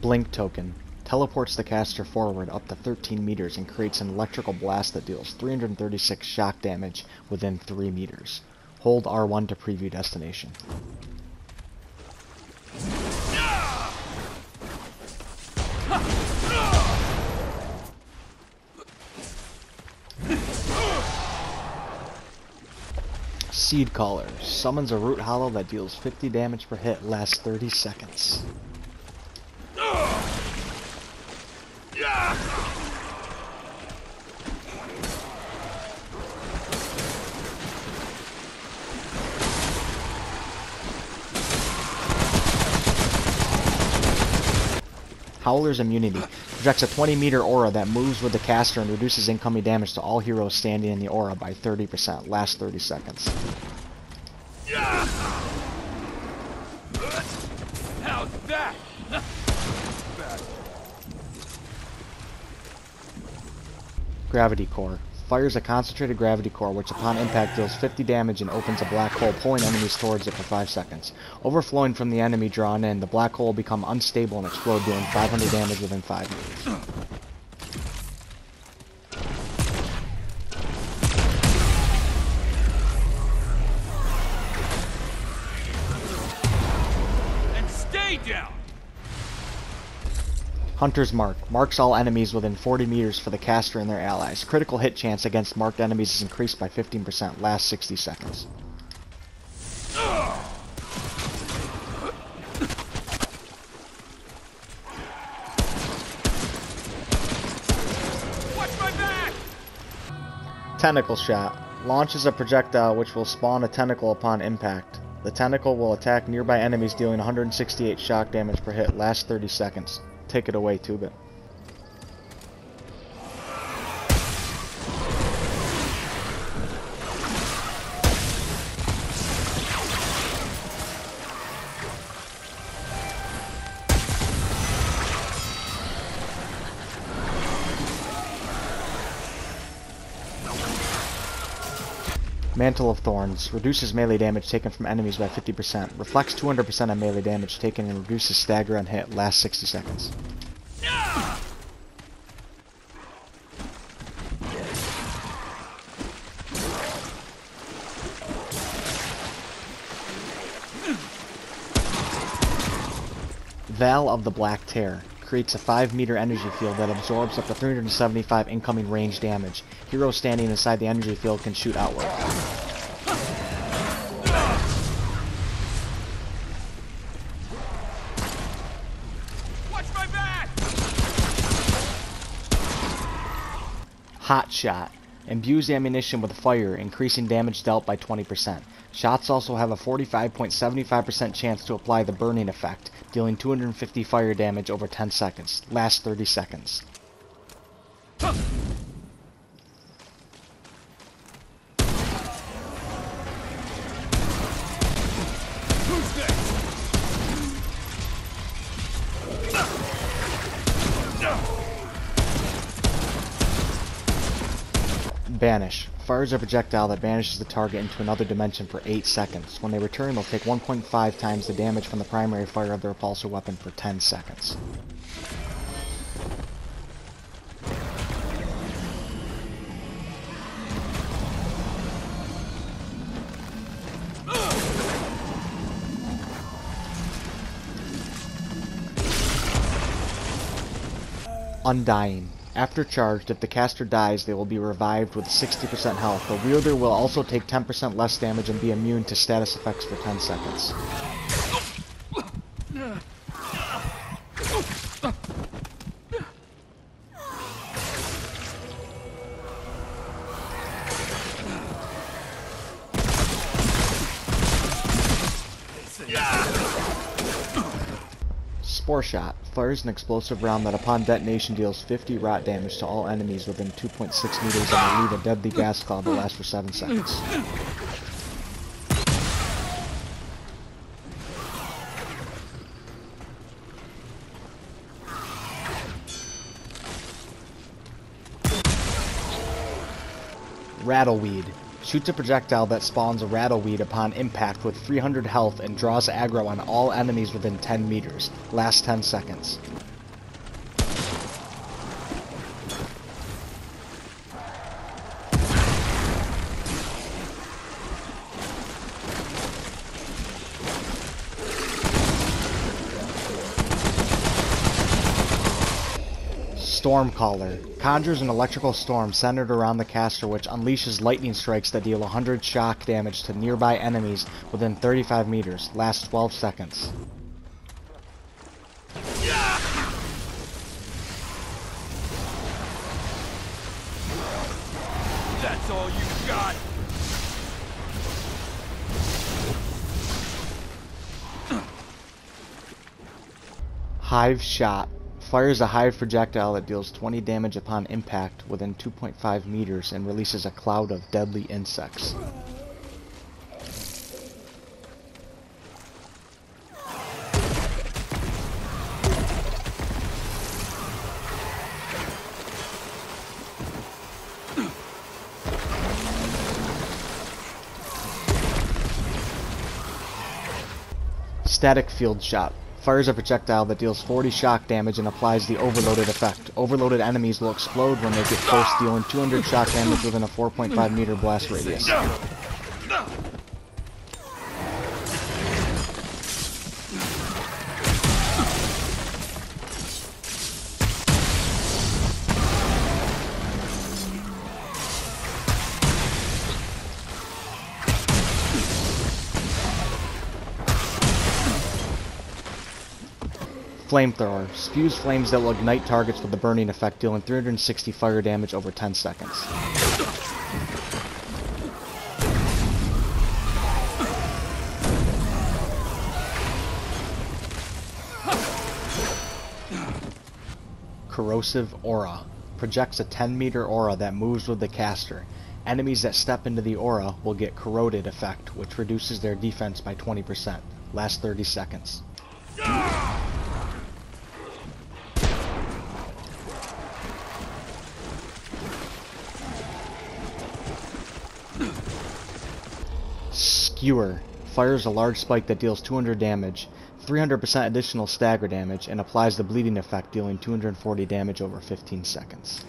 Blink token. Teleports the caster forward up to 13 meters and creates an electrical blast that deals 336 shock damage within 3 meters. Hold R1 to preview destination. Seed Caller. Summons a root hollow that deals 50 damage per hit, lasts 30 seconds. Howler's immunity. Projects a 20-meter aura that moves with the caster and reduces incoming damage to all heroes standing in the aura by 30%. Lasts 30 seconds. How's that? Gravity Core. Fires a concentrated gravity core which upon impact deals 50 damage and opens a black hole, pulling enemies towards it for 5 seconds. Overflowing from the enemy drawn in, the black hole will become unstable and explode, dealing 500 damage within 5 meters. And stay down! Hunter's Mark. Marks all enemies within 40 meters for the caster and their allies. Critical hit chance against marked enemies is increased by 15%. Lasts 60 seconds. Watch my back! Tentacle Shot. Launches a projectile which will spawn a tentacle upon impact. The tentacle will attack nearby enemies, dealing 168 shock damage per hit. Lasts 30 seconds. Take it away, 2-bit. Mantle of Thorns. Reduces melee damage taken from enemies by 50%. Reflects 200% of melee damage taken and reduces stagger on hit. Lasts 60 seconds. Veil of the Black Tear. Creates a 5-meter energy field that absorbs up to 375 incoming range damage. Heroes standing inside the energy field can shoot outward. Watch my back! Hot Shot. Imbues ammunition with fire, increasing damage dealt by 20%. Shots also have a 45.75% chance to apply the burning effect, dealing 250 fire damage over 10 seconds. Lasts 30 seconds. Who's next? Banish. Fires a projectile that banishes the target into another dimension for 8 seconds. When they return, they'll take 1.5 times the damage from the primary fire of the repulsor weapon for 10 seconds. Undying. After charged, if the caster dies, they will be revived with 60% health. The wielder will also take 10% less damage and be immune to status effects for 10 seconds. Spore Shot. Fires an explosive round that upon detonation deals 50 rot damage to all enemies within 2.6 meters and will leave a deadly gas cloud that lasts for 7 seconds. Rattleweed. Shoots a projectile that spawns a rattleweed upon impact with 300 health and draws aggro on all enemies within 10 meters. Lasts 10 seconds. STORMCALLER conjures an electrical storm centered around the caster which unleashes lightning strikes that deal 100 shock damage to nearby enemies within 35 meters. Lasts 12 seconds. That's all you got? HIVE shot. Fires a HIVE projectile that deals 20 damage upon impact within 2.5 meters and releases a cloud of deadly insects. Static field shot. Fires a projectile that deals 40 shock damage and applies the overloaded effect. Overloaded enemies will explode when they get close, dealing 200 shock damage within a 4.5 meter blast radius. Flamethrower. Spews flames that will ignite targets with the burning effect, dealing 360 fire damage over 10 seconds. Corrosive Aura. Projects a 10-meter aura that moves with the caster. Enemies that step into the aura will get corroded effect, which reduces their defense by 20%. Lasts 30 seconds. SKEWER. Fires a large spike that deals 200 damage, 300% additional stagger damage, and applies the bleeding effect, dealing 240 damage over 15 seconds.